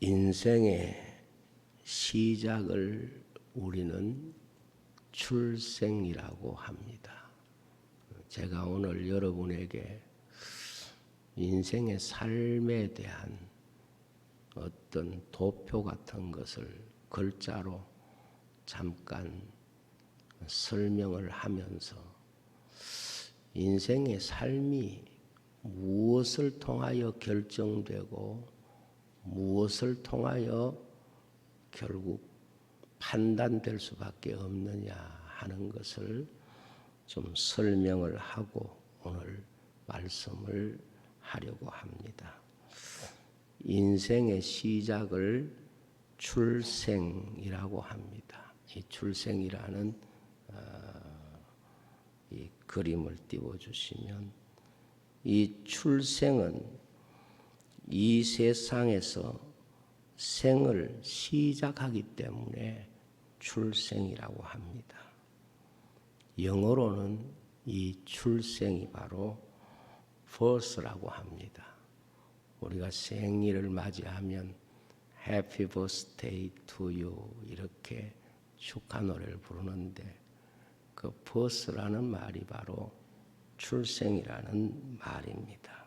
인생의 시작을 우리는 출생이라고 합니다. 제가 오늘 여러분에게 인생의 삶에 대한 어떤 도표 같은 것을 글자로 잠깐 설명을 하면서 인생의 삶이 무엇을 통하여 결정되고 무엇을 통하여 결국 판단될 수밖에 없느냐 하는 것을 좀 설명을 하고 오늘 말씀을 하려고 합니다. 인생의 시작을 출생이라고 합니다. 이 출생이라는 이 그림을 띄워주시면 이 출생은 이 세상에서 생을 시작하기 때문에 출생이라고 합니다. 영어로는 이 출생이 바로 birth라고 합니다. 우리가 생일을 맞이하면 Happy birthday to you 이렇게 축하 노래를 부르는데 그 birth라는 말이 바로 출생이라는 말입니다.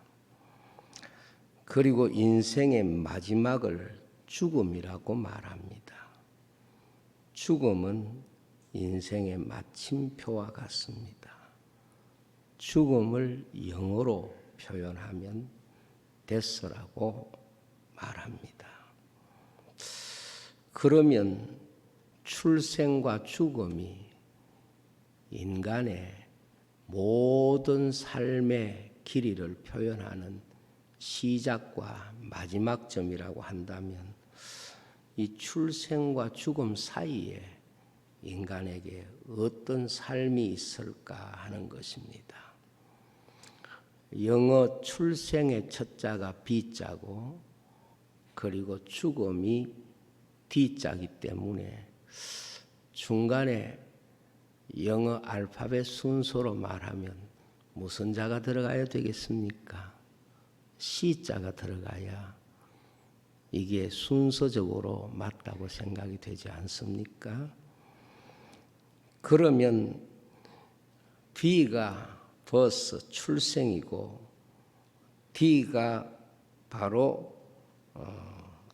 그리고 인생의 마지막을 죽음이라고 말합니다. 죽음은 인생의 마침표와 같습니다. 죽음을 영어로 표현하면 death라고 말합니다. 그러면 출생과 죽음이 인간의 모든 삶의 길이를 표현하는 시작과 마지막점이라고 한다면 이 출생과 죽음 사이에 인간에게 어떤 삶이 있을까 하는 것입니다. 영어 출생의 첫자가 B자고 그리고 죽음이 D자이기 때문에 중간에 영어 알파벳 순서로 말하면 무슨 자가 들어가야 되겠습니까? C자가 들어가야 이게 순서적으로 맞다고 생각이 되지 않습니까? 그러면 B가 birth 출생이고 D가 바로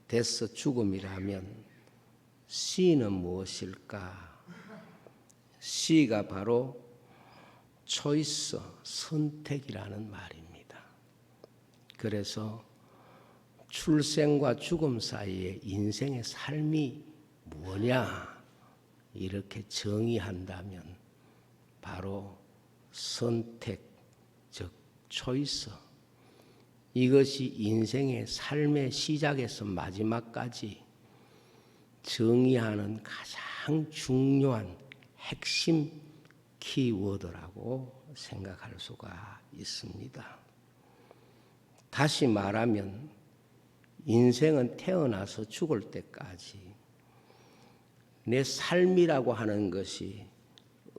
death 죽음이라면 C는 무엇일까? C가 바로 choice 선택이라는 말입니다. 그래서 출생과 죽음 사이에 인생의 삶이 뭐냐 이렇게 정의한다면 바로 선택, 즉 초이스. 이것이 인생의 삶의 시작에서 마지막까지 정의하는 가장 중요한 핵심 키워드라고 생각할 수가 있습니다. 다시 말하면 인생은 태어나서 죽을 때까지 내 삶이라고 하는 것이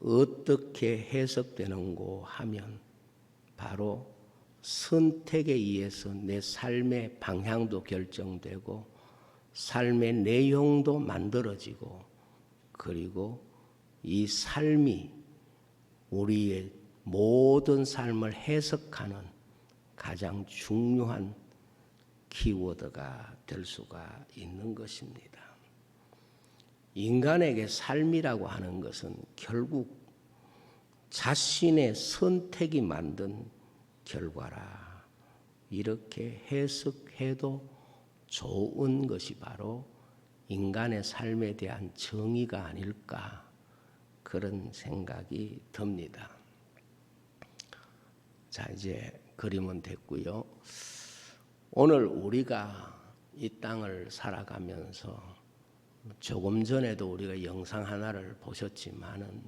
어떻게 해석되는고 하면 바로 선택에 의해서 내 삶의 방향도 결정되고 삶의 내용도 만들어지고 그리고 이 삶이 우리의 모든 삶을 해석하는 가장 중요한 키워드가 될 수가 있는 것입니다. 인간에게 삶이라고 하는 것은 결국 자신의 선택이 만든 결과라. 이렇게 해석해도 좋은 것이 바로 인간의 삶에 대한 정의가 아닐까 그런 생각이 듭니다. 자, 이제 그림은 됐고요. 오늘 우리가 이 땅을 살아가면서 조금 전에도 우리가 영상 하나를 보셨지만은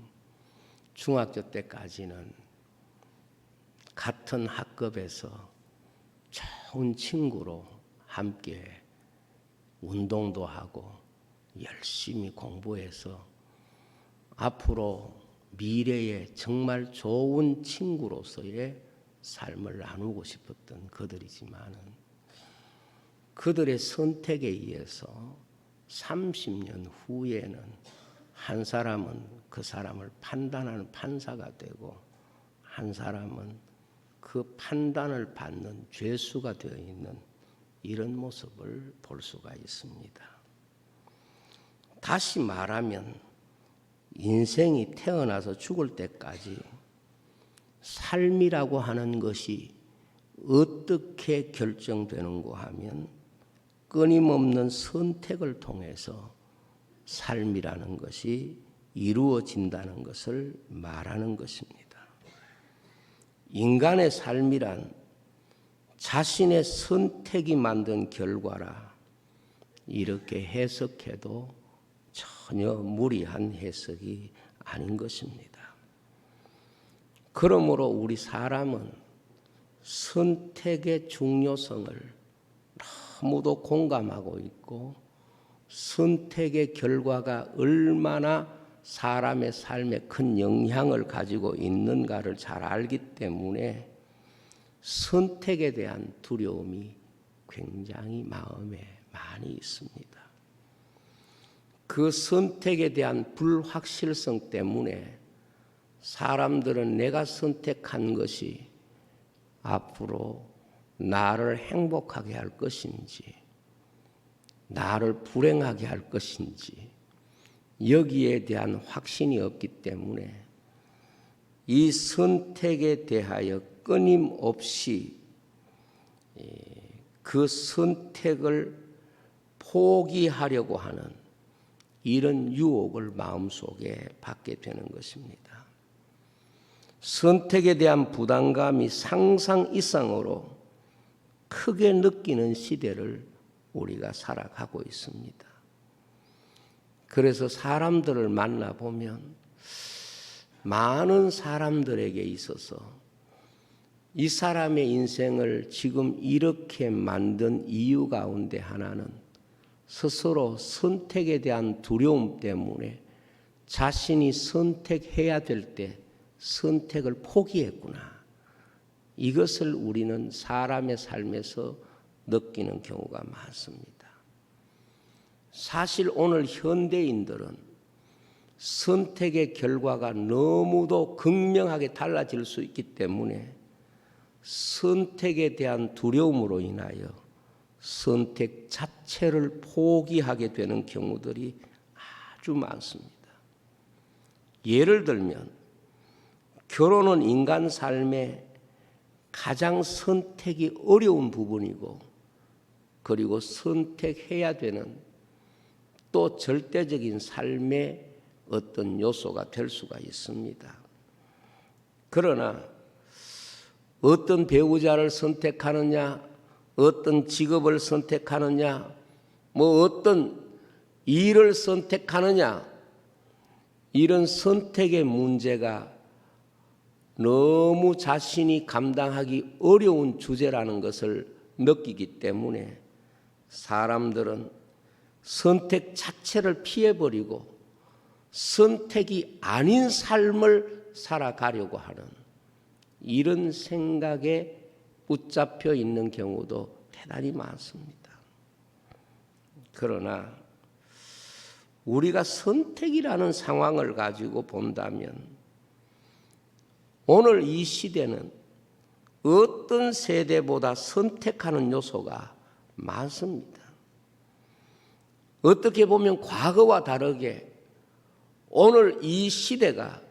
중학교 때까지는 같은 학급에서 좋은 친구로 함께 운동도 하고 열심히 공부해서 앞으로 미래에 정말 좋은 친구로서의 삶을 나누고 싶었던 그들이지만은 그들의 선택에 의해서 30년 후에는 한 사람은 그 사람을 판단하는 판사가 되고 한 사람은 그 판단을 받는 죄수가 되어 있는 이런 모습을 볼 수가 있습니다. 다시 말하면 인생이 태어나서 죽을 때까지 삶이라고 하는 것이 어떻게 결정되는가 하면 끊임없는 선택을 통해서 삶이라는 것이 이루어진다는 것을 말하는 것입니다. 인간의 삶이란 자신의 선택이 만든 결과라 이렇게 해석해도 전혀 무리한 해석이 아닌 것입니다. 그러므로 우리 사람은 선택의 중요성을 너무도 공감하고 있고 선택의 결과가 얼마나 사람의 삶에 큰 영향을 가지고 있는가를 잘 알기 때문에 선택에 대한 두려움이 굉장히 마음에 많이 있습니다. 그 선택에 대한 불확실성 때문에 사람들은 내가 선택한 것이 앞으로 나를 행복하게 할 것인지 나를 불행하게 할 것인지 여기에 대한 확신이 없기 때문에 이 선택에 대하여 끊임없이 그 선택을 포기하려고 하는 이런 유혹을 마음속에 받게 되는 것입니다. 선택에 대한 부담감이 상상 이상으로 크게 느끼는 시대를 우리가 살아가고 있습니다. 그래서 사람들을 만나보면 많은 사람들에게 있어서 이 사람의 인생을 지금 이렇게 만든 이유 가운데 하나는 스스로 선택에 대한 두려움 때문에 자신이 선택해야 될 때 선택을 포기했구나. 이것을 우리는 사람의 삶에서 느끼는 경우가 많습니다. 사실 오늘 현대인들은 선택의 결과가 너무도 극명하게 달라질 수 있기 때문에 선택에 대한 두려움으로 인하여 선택 자체를 포기하게 되는 경우들이 아주 많습니다. 예를 들면 결혼은 인간 삶의 가장 선택이 어려운 부분이고 그리고 선택해야 되는 또 절대적인 삶의 어떤 요소가 될 수가 있습니다. 그러나 어떤 배우자를 선택하느냐, 어떤 직업을 선택하느냐, 어떤 일을 선택하느냐, 이런 선택의 문제가 너무 자신이 감당하기 어려운 주제라는 것을 느끼기 때문에 사람들은 선택 자체를 피해버리고 선택이 아닌 삶을 살아가려고 하는 이런 생각에 붙잡혀 있는 경우도 대단히 많습니다. 그러나 우리가 선택이라는 상황을 가지고 본다면 오늘 이 시대는 어떤 세대보다 선택하는 요소가 많습니다. 어떻게 보면 과거와 다르게 오늘 이 시대가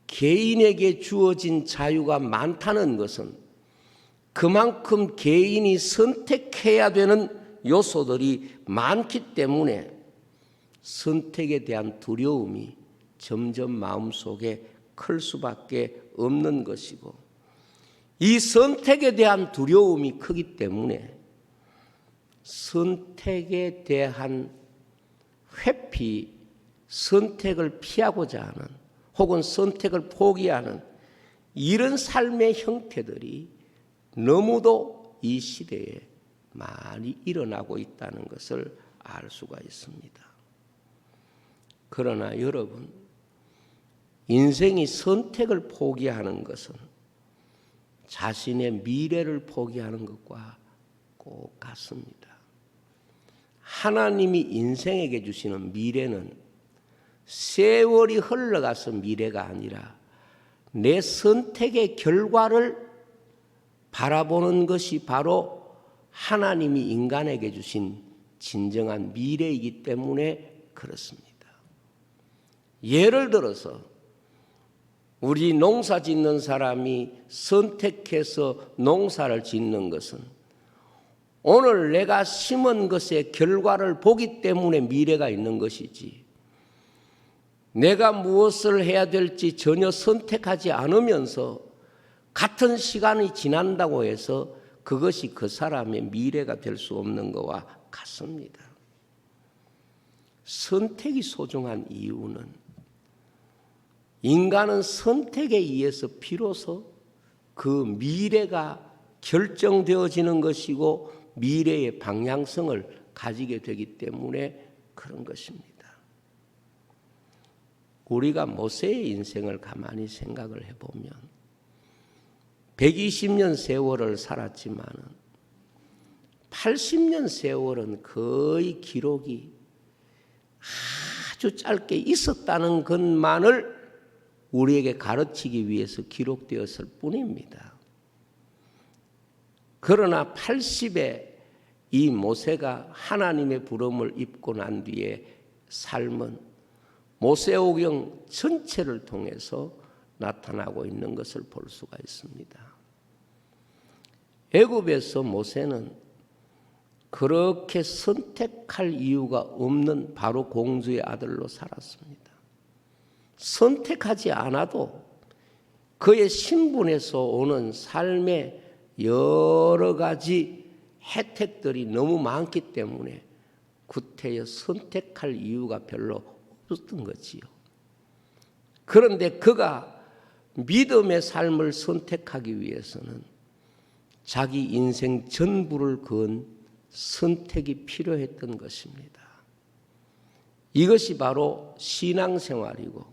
개인에게 주어진 자유가 많다는 것은 그만큼 개인이 선택해야 되는 요소들이 많기 때문에 선택에 대한 두려움이 점점 마음속에 클 수밖에 없는 것이고 이 선택에 대한 두려움이 크기 때문에 선택에 대한 회피, 선택을 피하고자 하는 혹은 선택을 포기하는 이런 삶의 형태들이 너무도 이 시대에 많이 일어나고 있다는 것을 알 수가 있습니다. 그러나 여러분, 인생이 선택을 포기하는 것은 자신의 미래를 포기하는 것과 같습니다. 하나님이 인생에게 주시는 미래는 세월이 흘러가서 미래가 아니라 내 선택의 결과를 바라보는 것이 바로 하나님이 인간에게 주신 진정한 미래이기 때문에 그렇습니다. 예를 들어서 우리 농사 짓는 사람이 선택해서 농사를 짓는 것은 오늘 내가 심은 것의 결과를 보기 때문에 미래가 있는 것이지, 내가 무엇을 해야 될지 전혀 선택하지 않으면서 같은 시간이 지난다고 해서 그것이 그 사람의 미래가 될 수 없는 것과 같습니다. 선택이 소중한 이유는 인간은 선택에 의해서 비로소 그 미래가 결정되어지는 것이고 미래의 방향성을 가지게 되기 때문에 그런 것입니다. 우리가 모세의 인생을 가만히 생각을 해보면 120년 세월을 살았지만은 80년 세월은 거의 기록이 아주 짧게 있었다는 것만을 우리에게 가르치기 위해서 기록되었을 뿐입니다. 그러나 80에 이 모세가 하나님의 부름을 입고 난 뒤에 삶은 모세오경 전체를 통해서 나타나고 있는 것을 볼 수가 있습니다. 애굽에서 모세는 그렇게 선택할 이유가 없는 바로 공주의 아들로 살았습니다. 선택하지 않아도 그의 신분에서 오는 삶의 여러 가지 혜택들이 너무 많기 때문에 구태여 선택할 이유가 별로 없었던 거지요. 그런데 그가 믿음의 삶을 선택하기 위해서는 자기 인생 전부를 건 선택이 필요했던 것입니다. 이것이 바로 신앙생활이고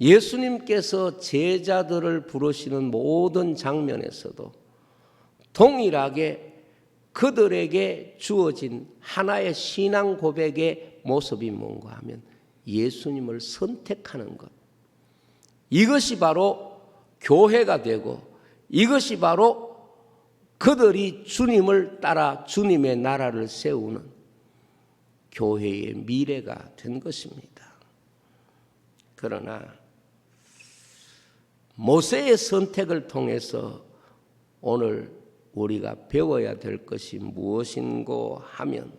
예수님께서 제자들을 부르시는 모든 장면에서도 동일하게 그들에게 주어진 하나의 신앙 고백의 모습이 뭔가 하면 예수님을 선택하는 것. 이것이 바로 교회가 되고 이것이 바로 그들이 주님을 따라 주님의 나라를 세우는 교회의 미래가 된 것입니다. 그러나 모세의 선택을 통해서 오늘 우리가 배워야 될 것이 무엇인고 하면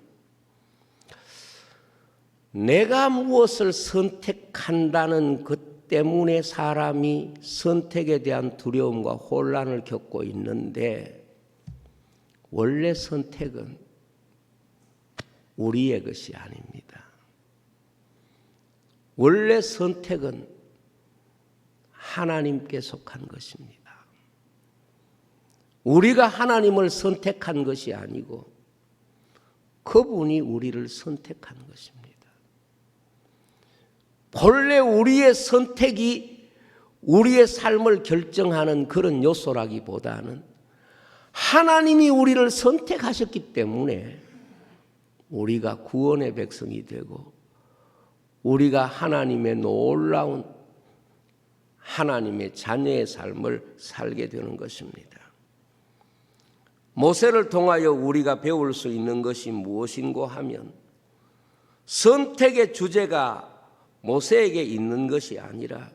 내가 무엇을 선택한다는 것 때문에 사람이 선택에 대한 두려움과 혼란을 겪고 있는데 원래 선택은 우리의 것이 아닙니다. 원래 선택은 하나님께 속한 것입니다. 우리가 하나님을 선택한 것이 아니고 그분이 우리를 선택한 것입니다. 본래 우리의 선택이 우리의 삶을 결정하는 그런 요소라기보다는 하나님이 우리를 선택하셨기 때문에 우리가 구원의 백성이 되고 우리가 하나님의 놀라운 하나님의 자녀의 삶을 살게 되는 것입니다. 모세를 통하여 우리가 배울 수 있는 것이 무엇인고 하면 선택의 주제가 모세에게 있는 것이 아니라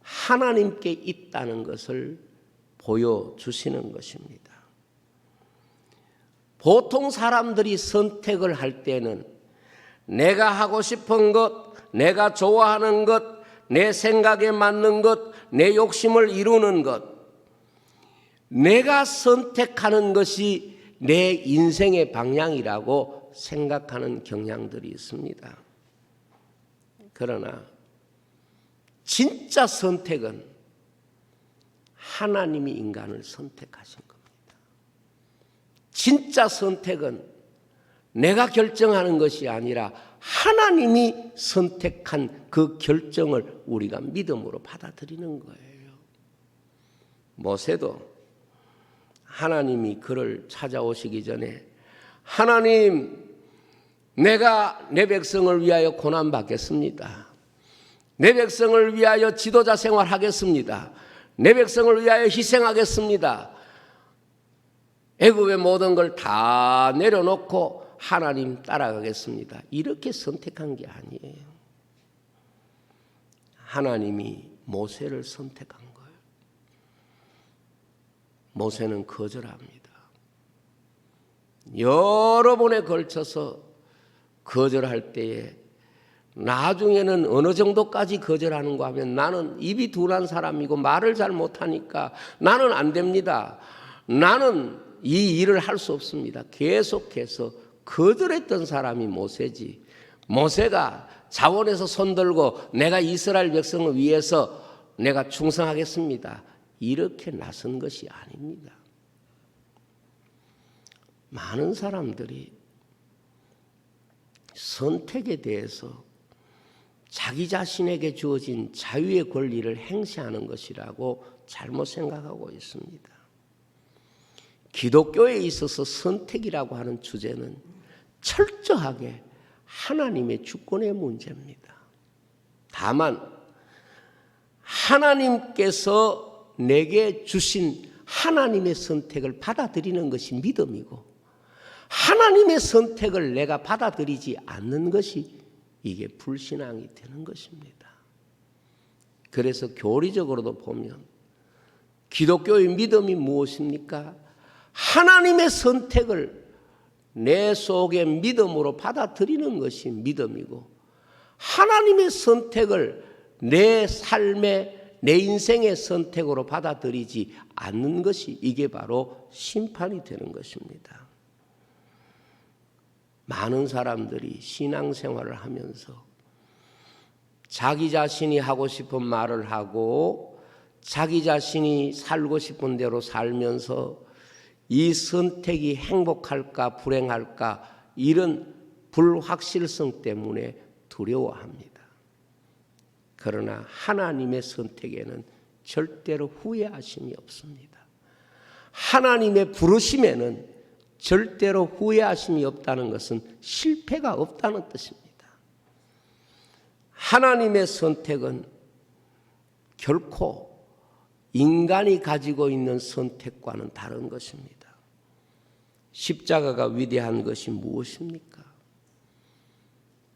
하나님께 있다는 것을 보여주시는 것입니다. 보통 사람들이 선택을 할 때는 내가 하고 싶은 것, 내가 좋아하는 것, 내 생각에 맞는 것, 내 욕심을 이루는 것, 내가 선택하는 것이 내 인생의 방향이라고 생각하는 경향들이 있습니다. 그러나 진짜 선택은 하나님이 인간을 선택하신 겁니다. 진짜 선택은 내가 결정하는 것이 아니라 하나님이 선택한 그 결정을 우리가 믿음으로 받아들이는 거예요. 모세도 하나님이 그를 찾아오시기 전에 하나님, 내가 내 백성을 위하여 고난받겠습니다. 내 백성을 위하여 지도자 생활하겠습니다. 내 백성을 위하여 희생하겠습니다. 애굽의 모든 걸 다 내려놓고 하나님 따라가겠습니다. 이렇게 선택한 게 아니에요. 하나님이 모세를 선택한 거예요. 모세는 거절합니다. 여러 번에 걸쳐서 거절할 때에 나중에는 어느 정도까지 거절하는가 하면 나는 입이 둔한 사람이고 말을 잘 못하니까 나는 안 됩니다. 나는 이 일을 할 수 없습니다. 계속해서 거절했던 사람이 모세지. 모세가 자원해서 손들고 내가 이스라엘 백성을 위해서 내가 충성하겠습니다. 이렇게 나선 것이 아닙니다. 많은 사람들이 선택에 대해서 자기 자신에게 주어진 자유의 권리를 행사하는 것이라고 잘못 생각하고 있습니다. 기독교에 있어서 선택이라고 하는 주제는 철저하게 하나님의 주권의 문제입니다. 다만 하나님께서 내게 주신 하나님의 선택을 받아들이는 것이 믿음이고 하나님의 선택을 내가 받아들이지 않는 것이 이게 불신앙이 되는 것입니다. 그래서 교리적으로도 보면 기독교의 믿음이 무엇입니까? 하나님의 선택을 내 속에 믿음으로 받아들이는 것이 믿음이고 하나님의 선택을 내 삶의 내 인생의 선택으로 받아들이지 않는 것이 이게 바로 심판이 되는 것입니다. 많은 사람들이 신앙생활을 하면서 자기 자신이 하고 싶은 말을 하고 자기 자신이 살고 싶은 대로 살면서 이 선택이 행복할까 불행할까 이런 불확실성 때문에 두려워합니다. 그러나 하나님의 선택에는 절대로 후회하심이 없습니다. 하나님의 부르심에는 절대로 후회하심이 없다는 것은 실패가 없다는 뜻입니다. 하나님의 선택은 결코 인간이 가지고 있는 선택과는 다른 것입니다. 십자가가 위대한 것이 무엇입니까?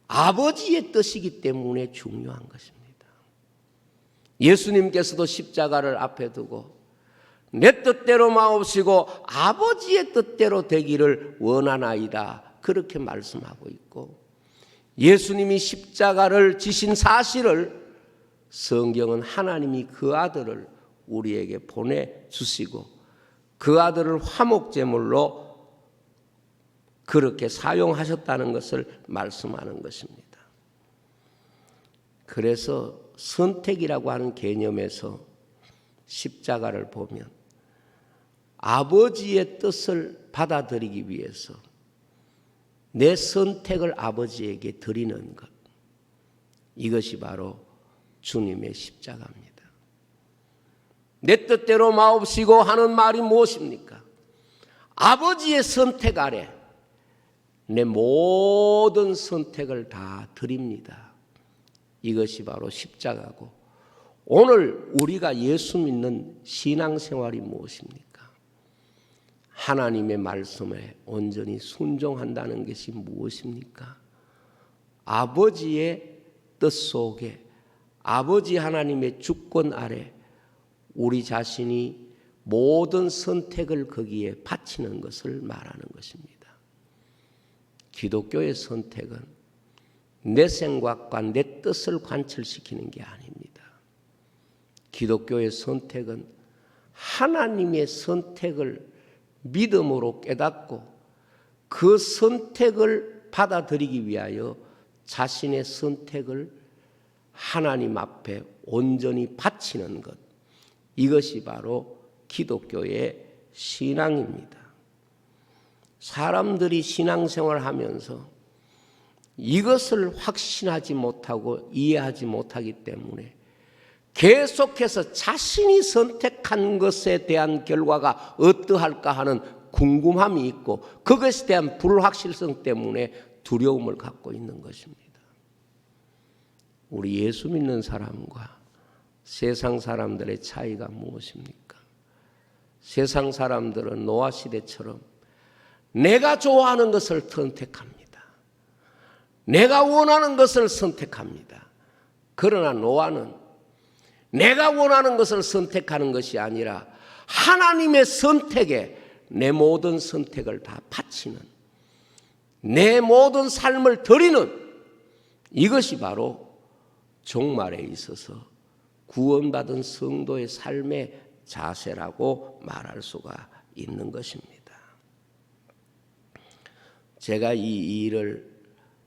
아버지의 뜻이기 때문에 중요한 것입니다. 예수님께서도 십자가를 앞에 두고 내 뜻대로 마옵시고 아버지의 뜻대로 되기를 원하나이다 그렇게 말씀하고 있고 예수님이 십자가를 지신 사실을 성경은 하나님이 그 아들을 우리에게 보내주시고 그 아들을 화목제물로 그렇게 사용하셨다는 것을 말씀하는 것입니다. 그래서 선택이라고 하는 개념에서 십자가를 보면 아버지의 뜻을 받아들이기 위해서 내 선택을 아버지에게 드리는 것, 이것이 바로 주님의 십자가입니다. 내 뜻대로 마옵시고 하는 말이 무엇입니까? 아버지의 선택 아래 내 모든 선택을 다 드립니다. 이것이 바로 십자가고 오늘 우리가 예수 믿는 신앙생활이 무엇입니까? 하나님의 말씀에 온전히 순종한다는 것이 무엇입니까? 아버지의 뜻 속에 아버지 하나님의 주권 아래 우리 자신이 모든 선택을 거기에 바치는 것을 말하는 것입니다. 기독교의 선택은 내 생각과 내 뜻을 관철시키는 게 아닙니다. 기독교의 선택은 하나님의 선택을 믿음으로 깨닫고 그 선택을 받아들이기 위하여 자신의 선택을 하나님 앞에 온전히 바치는 것, 이것이 바로 기독교의 신앙입니다. 사람들이 신앙생활을 하면서 이것을 확신하지 못하고 이해하지 못하기 때문에 계속해서 자신이 선택한 것에 대한 결과가 어떠할까 하는 궁금함이 있고 그것에 대한 불확실성 때문에 두려움을 갖고 있는 것입니다. 우리 예수 믿는 사람과 세상 사람들의 차이가 무엇입니까? 세상 사람들은 노아 시대처럼 내가 좋아하는 것을 선택합니다. 내가 원하는 것을 선택합니다. 그러나 노아는 내가 원하는 것을 선택하는 것이 아니라 하나님의 선택에 내 모든 선택을 다 바치는, 내 모든 삶을 드리는, 이것이 바로 종말에 있어서 구원받은 성도의 삶의 자세라고 말할 수가 있는 것입니다. 제가 이 일을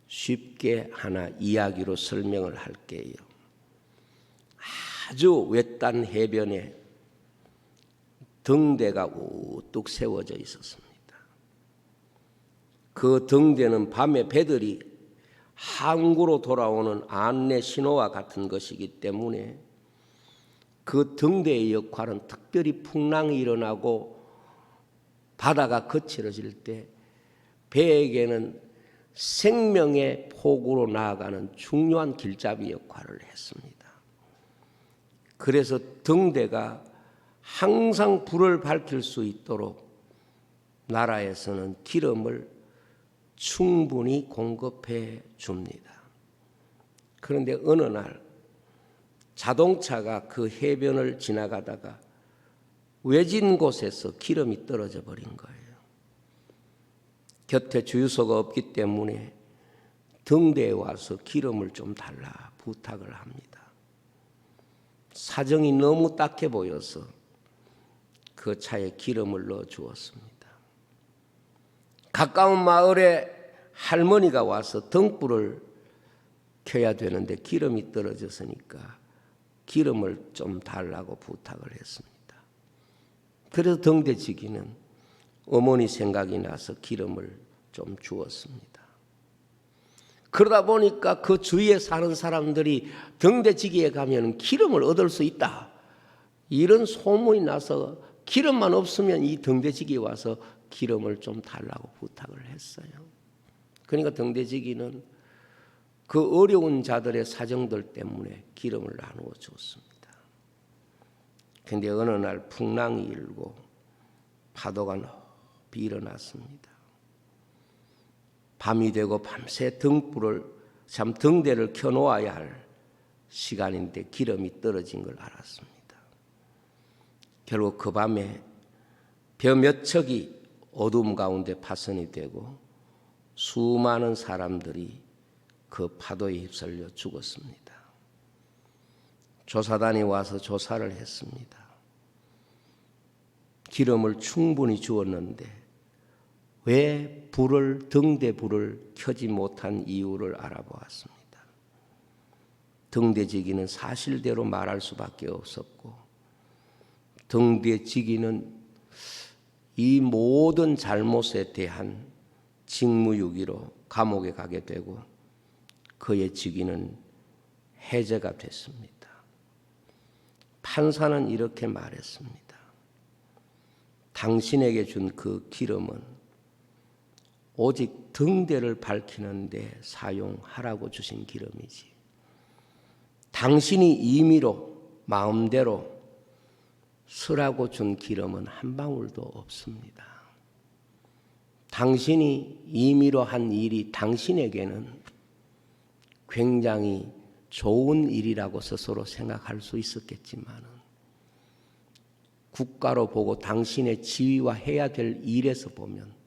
쉽게 하나 이야기로 설명을 할게요. 아주 외딴 해변에 등대가 우뚝 세워져 있었습니다. 그 등대는 밤에 배들이 항구로 돌아오는 안내 신호와 같은 것이기 때문에 그 등대의 역할은 특별히 풍랑이 일어나고 바다가 거칠어질 때 배에게는 생명의 폭으로 나아가는 중요한 길잡이 역할을 했습니다. 그래서 등대가 항상 불을 밝힐 수 있도록 나라에서는 기름을 충분히 공급해 줍니다. 그런데 어느 날 자동차가 그 해변을 지나가다가 외진 곳에서 기름이 떨어져 버린 거예요. 곁에 주유소가 없기 때문에 등대에 와서 기름을 좀 달라 부탁을 합니다. 사정이 너무 딱해 보여서 그 차에 기름을 넣어 주었습니다. 가까운 마을에 할머니가 와서 등불을 켜야 되는데 기름이 떨어졌으니까 기름을 좀 달라고 부탁을 했습니다. 그래서 등대지기는 어머니 생각이 나서 기름을 좀 주었습니다. 그러다 보니까 그 주위에 사는 사람들이 등대지기에 가면 기름을 얻을 수 있다, 이런 소문이 나서 기름만 없으면 이 등대지기에 와서 기름을 좀 달라고 부탁을 했어요. 그러니까 등대지기는 그 어려운 자들의 사정들 때문에 기름을 나누어 줬습니다. 그런데 어느 날 풍랑이 일고 파도가 높이 일어났습니다. 밤이 되고 밤새 등대를 켜놓아야 할 시간인데 기름이 떨어진 걸 알았습니다. 결국 그 밤에 벼 몇 척이 어둠 가운데 파선이 되고 수많은 사람들이 그 파도에 휩쓸려 죽었습니다. 조사단이 와서 조사를 했습니다. 기름을 충분히 주었는데 왜 등대 불을 켜지 못한 이유를 알아보았습니다. 등대지기는 사실대로 말할 수밖에 없었고 등대지기는 이 모든 잘못에 대한 직무유기로 감옥에 가게 되고 그의 직위는 해제가 됐습니다. 판사는 이렇게 말했습니다. 당신에게 준 그 기름은 오직 등대를 밝히는 데 사용하라고 주신 기름이지 당신이 임의로 마음대로 쓰라고 준 기름은 한 방울도 없습니다. 당신이 임의로 한 일이 당신에게는 굉장히 좋은 일이라고 스스로 생각할 수 있었겠지만 국가로 보고 당신의 지위와 해야 될 일에서 보면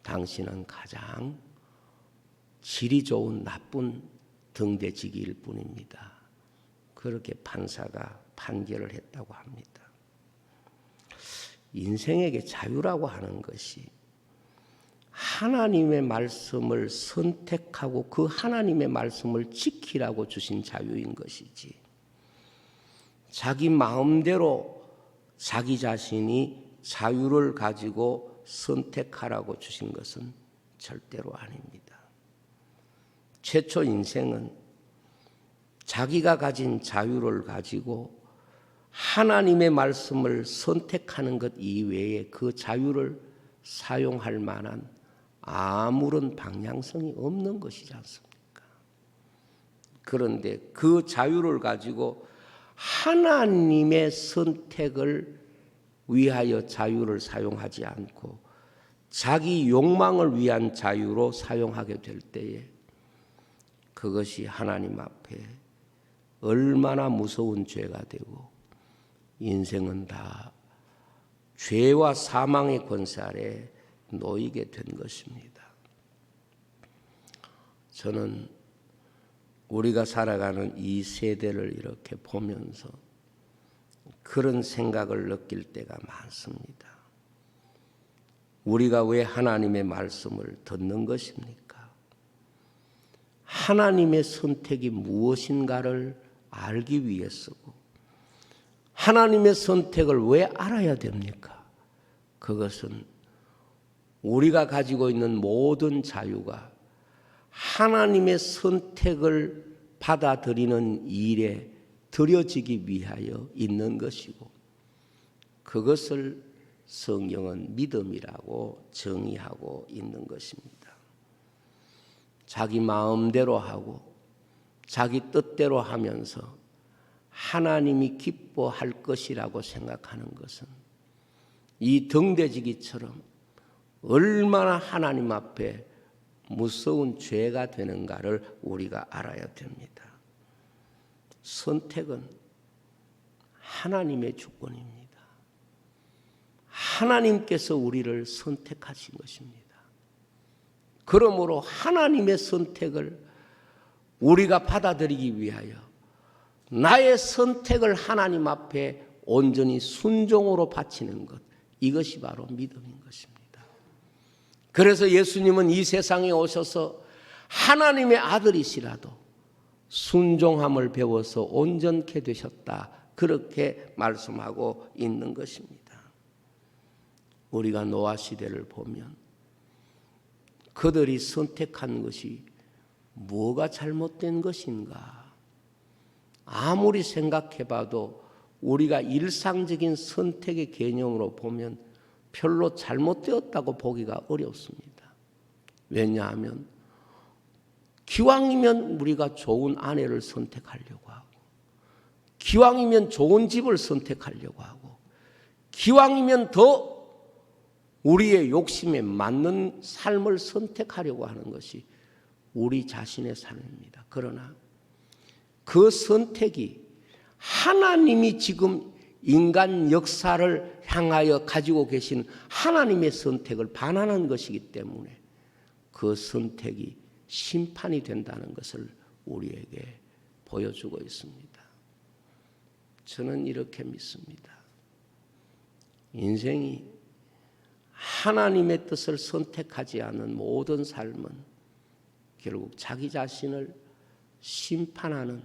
당신은 가장 질이 좋은 나쁜 등대지기일 뿐입니다. 그렇게 판사가 판결을 했다고 합니다. 인생에게 자유라고 하는 것이 하나님의 말씀을 선택하고 그 하나님의 말씀을 지키라고 주신 자유인 것이지 자기 마음대로 자기 자신이 자유를 가지고 선택하라고 주신 것은 절대로 아닙니다. 최초 인생은 자기가 가진 자유를 가지고 하나님의 말씀을 선택하는 것 이외에 그 자유를 사용할 만한 아무런 방향성이 없는 것이지 않습니까? 그런데 그 자유를 가지고 하나님의 선택을 위하여 자유를 사용하지 않고 자기 욕망을 위한 자유로 사용하게 될 때에 그것이 하나님 앞에 얼마나 무서운 죄가 되고 인생은 다 죄와 사망의 권세 아래 놓이게 된 것입니다. 저는 우리가 살아가는 이 세대를 이렇게 보면서 그런 생각을 느낄 때가 많습니다. 우리가 왜 하나님의 말씀을 듣는 것입니까? 하나님의 선택이 무엇인가를 알기 위해서고 하나님의 선택을 왜 알아야 됩니까? 그것은 우리가 가지고 있는 모든 자유가 하나님의 선택을 받아들이는 일에 드려지기 위하여 있는 것이고 그것을 성경은 믿음이라고 정의하고 있는 것입니다. 자기 마음대로 하고 자기 뜻대로 하면서 하나님이 기뻐할 것이라고 생각하는 것은 이 등대지기처럼 얼마나 하나님 앞에 무서운 죄가 되는가를 우리가 알아야 됩니다. 선택은 하나님의 주권입니다. 하나님께서 우리를 선택하신 것입니다. 그러므로 하나님의 선택을 우리가 받아들이기 위하여 나의 선택을 하나님 앞에 온전히 순종으로 바치는 것, 이것이 바로 믿음인 것입니다. 그래서 예수님은 이 세상에 오셔서 하나님의 아들이시라도 순종함을 배워서 온전케 되셨다, 그렇게 말씀하고 있는 것입니다. 우리가 노아 시대를 보면 그들이 선택한 것이 뭐가 잘못된 것인가? 아무리 생각해봐도 우리가 일상적인 선택의 개념으로 보면 별로 잘못되었다고 보기가 어렵습니다. 왜냐하면 기왕이면 우리가 좋은 아내를 선택하려고 하고 기왕이면 좋은 집을 선택하려고 하고 기왕이면 더 우리의 욕심에 맞는 삶을 선택하려고 하는 것이 우리 자신의 삶입니다. 그러나 그 선택이 하나님이 지금 인간 역사를 향하여 가지고 계신 하나님의 선택을 반하는 것이기 때문에 그 선택이 심판이 된다는 것을 우리에게 보여주고 있습니다. 저는 이렇게 믿습니다. 인생이 하나님의 뜻을 선택하지 않은 모든 삶은 결국 자기 자신을 심판하는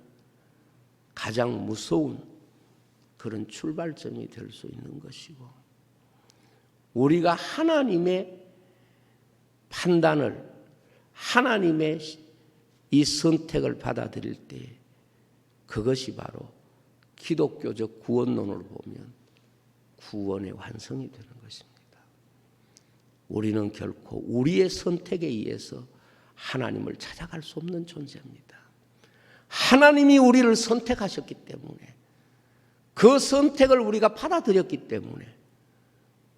가장 무서운 그런 출발점이 될 수 있는 것이고 우리가 하나님의 판단을 하나님의 이 선택을 받아들일 때 그것이 바로 기독교적 구원론으로 보면 구원의 완성이 되는 것입니다. 우리는 결코 우리의 선택에 의해서 하나님을 찾아갈 수 없는 존재입니다. 하나님이 우리를 선택하셨기 때문에 그 선택을 우리가 받아들였기 때문에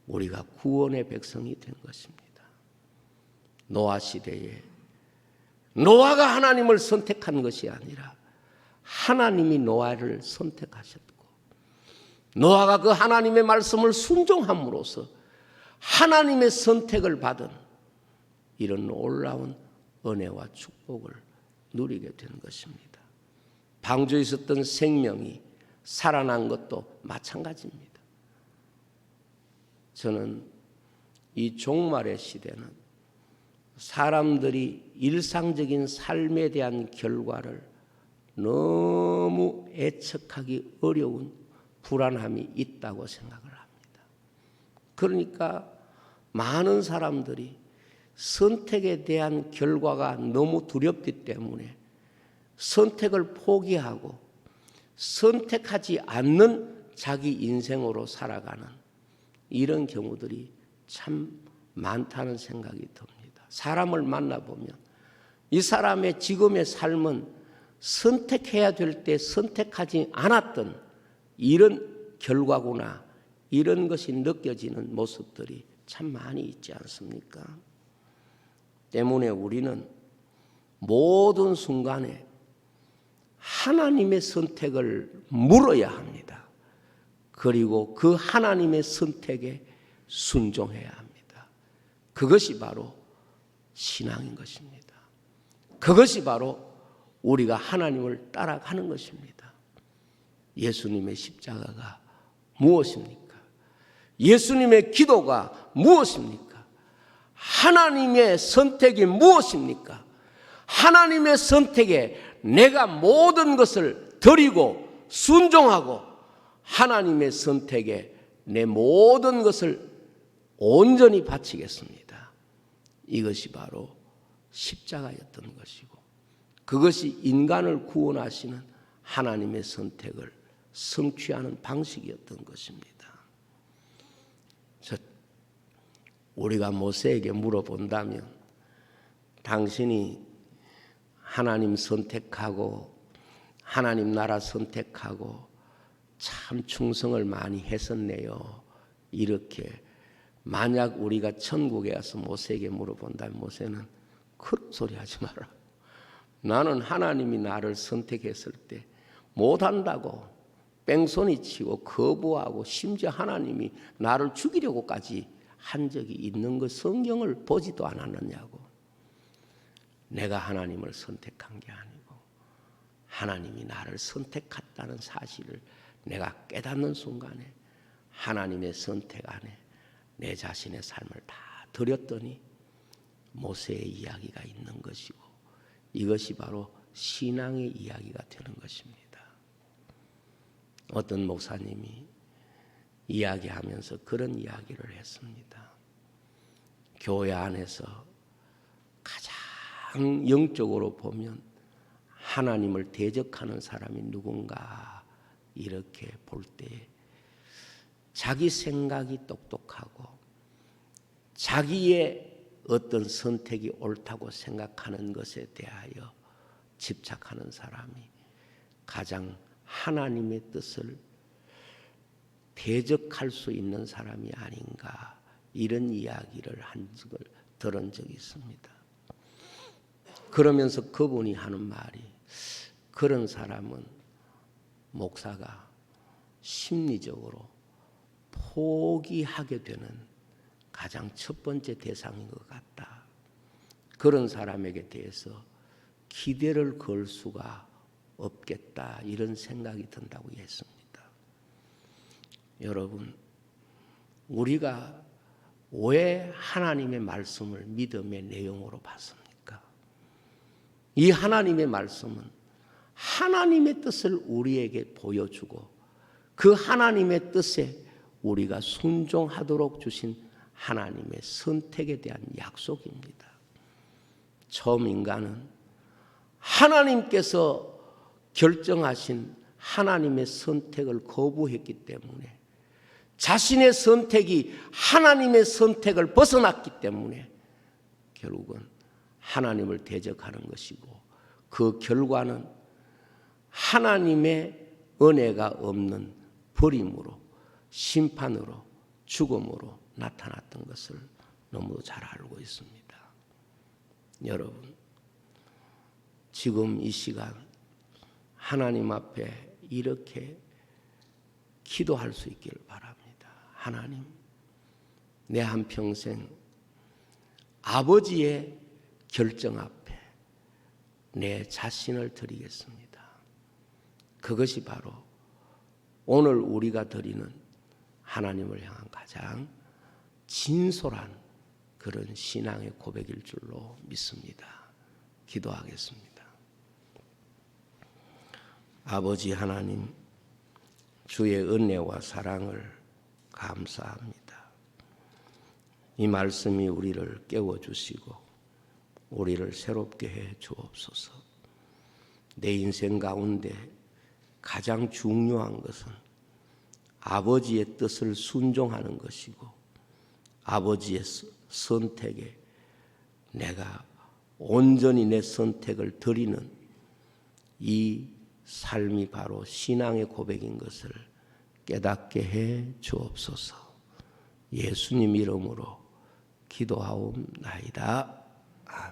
우리가 구원의 백성이 된 것입니다. 노아 시대에 노아가 하나님을 선택한 것이 아니라 하나님이 노아를 선택하셨고 노아가 그 하나님의 말씀을 순종함으로써 하나님의 선택을 받은 이런 놀라운 은혜와 축복을 누리게 된 것입니다. 방주에 있었던 생명이 살아난 것도 마찬가지입니다. 저는 이 종말의 시대는 사람들이 일상적인 삶에 대한 결과를 너무 예측하기 어려운 불안함이 있다고 생각을 합니다. 그러니까 많은 사람들이 선택에 대한 결과가 너무 두렵기 때문에 선택을 포기하고 선택하지 않는 자기 인생으로 살아가는 이런 경우들이 참 많다는 생각이 듭니다. 사람을 만나보면 이 사람의 지금의 삶은 선택해야 될 때 선택하지 않았던 이런 결과구나, 이런 것이 느껴지는 모습들이 참 많이 있지 않습니까? 때문에 우리는 모든 순간에 하나님의 선택을 물어야 합니다. 그리고 그 하나님의 선택에 순종해야 합니다. 그것이 바로 신앙인 것입니다. 그것이 바로 우리가 하나님을 따라가는 것입니다. 예수님의 십자가가 무엇입니까? 예수님의 기도가 무엇입니까? 하나님의 선택이 무엇입니까? 하나님의 선택에 내가 모든 것을 드리고 순종하고 하나님의 선택에 내 모든 것을 온전히 바치겠습니다. 이것이 바로 십자가였던 것이고 그것이 인간을 구원하시는 하나님의 선택을 성취하는 방식이었던 것입니다. 우리가 모세에게 물어본다면 당신이 하나님 선택하고 하나님 나라 선택하고 참 충성을 많이 했었네요. 이렇게 만약 우리가 천국에 가서 모세에게 물어본다면 모세는 그런 소리 하지 마라. 나는 하나님이 나를 선택했을 때 못한다고 뺑소니 치고 거부하고 심지어 하나님이 나를 죽이려고까지 한 적이 있는 것 성경을 보지도 않았느냐고. 내가 하나님을 선택한 게 아니고 하나님이 나를 선택했다는 사실을 내가 깨닫는 순간에 하나님의 선택 안에 내 자신의 삶을 다 드렸더니 모세의 이야기가 있는 것이고 이것이 바로 신앙의 이야기가 되는 것입니다. 어떤 목사님이 이야기하면서 그런 이야기를 했습니다. 교회 안에서 가장 영적으로 보면 하나님을 대적하는 사람이 누군가 이렇게 볼 때 자기 생각이 똑똑하고 자기의 어떤 선택이 옳다고 생각하는 것에 대하여 집착하는 사람이 가장 하나님의 뜻을 대적할 수 있는 사람이 아닌가 이런 이야기를 한 적을 들은 적이 있습니다. 그러면서 그분이 하는 말이 그런 사람은 목사가 심리적으로 포기하게 되는 가장 첫 번째 대상인 것 같다. 그런 사람에게 대해서 기대를 걸 수가 없겠다 이런 생각이 든다고 했습니다. 여러분, 우리가 왜 하나님의 말씀을 믿음의 내용으로 봤습니까? 이 하나님의 말씀은 하나님의 뜻을 우리에게 보여주고 그 하나님의 뜻에 우리가 순종하도록 주신 하나님의 선택에 대한 약속입니다. 처음 인간은 하나님께서 결정하신 하나님의 선택을 거부했기 때문에 자신의 선택이 하나님의 선택을 벗어났기 때문에 결국은 하나님을 대적하는 것이고 그 결과는 하나님의 은혜가 없는 버림으로 심판으로 죽음으로 나타났던 것을 너무 잘 알고 있습니다. 여러분, 지금 이 시간 하나님 앞에 이렇게 기도할 수 있기를 바랍니다. 하나님, 내 한평생 아버지의 결정 앞에 내 자신을 드리겠습니다. 그것이 바로 오늘 우리가 드리는 하나님을 향한 가장 진솔한 그런 신앙의 고백일 줄로 믿습니다. 기도하겠습니다. 아버지 하나님, 주의 은혜와 사랑을 감사합니다. 이 말씀이 우리를 깨워주시고 우리를 새롭게 해 주옵소서. 내 인생 가운데 가장 중요한 것은 아버지의 뜻을 순종하는 것이고 아버지의 선택에 내가 온전히 내 선택을 드리는 이 삶이 바로 신앙의 고백인 것을 깨닫게 해 주옵소서. 예수님 이름으로 기도하옵나이다.